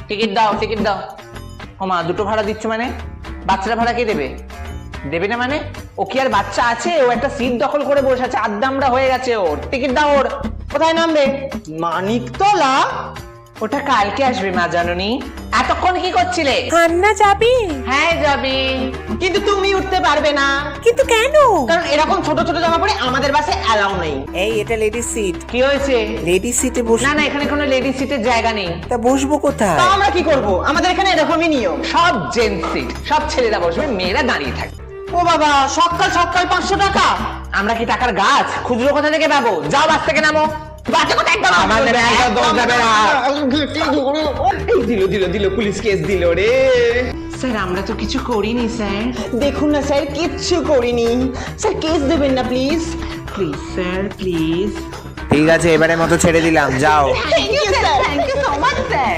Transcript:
Ticket দাও, ticket দাও। ও মা, দুটো ভাড়া দিচ্ছ মানে? বাচ্চারা ভাড়া কে দেবে? দেবে না মানে? ও কি আর বাচ্চা আছে? ও একটা সিট দখল করে বসে আছে, আদ্দামরা হয়ে গেছে ওর। টিকিট দাও ওর। কোথায় নামবে? মানিকতলা? ওটা কালকে আসবে মা জাননী। এতক্ষণ কি করছিলে? কান্না যাবে? হ্যাঁ যাবি। কিন্তু তুমি উঠতে পারবে না, কিন্তু কেন? কারণ এরকম ছোট ছোট জামা পরে আমাদের বাসে অ্যালাউ নেই। এই এটা লেডিস সিট। কি হয়েছে? লেডিস সিটে না বসবো না, এখানে কোনো লেডিস সিটের জায়গা নেই। তা বসবো কোথায়? তা আমরা কি করব? আমাদের এখানে এরকমই নিয়ম। সব জেন্টস সিট, সব ছেলেরা বসবে, মেয়েরা দাঁড়িয়ে থাকবে। ও বাবা, সকাল সকাল 500 টাকা? আমরা কি টাকার গাছ? খুচরো কোথা থেকে পাবো? যাও বাস থেকে নামো। বাচ্চা কোথায়? একদম আমার বলবে, ব্যাগটা একদম দরজা বলবে না। এই দিল পুলিশ কেস দিল রে। স্যার আমরা তো কিছু করিনি স্যার। দেখুন না স্যার, কিচ্ছু করিনি স্যার, কেস দেবেন না প্লিজ। Please sir, please. ঠিক আছে, এবারে মতো ছেড়ে দিলাম, যাও। Thank you sir. Thank you so much sir.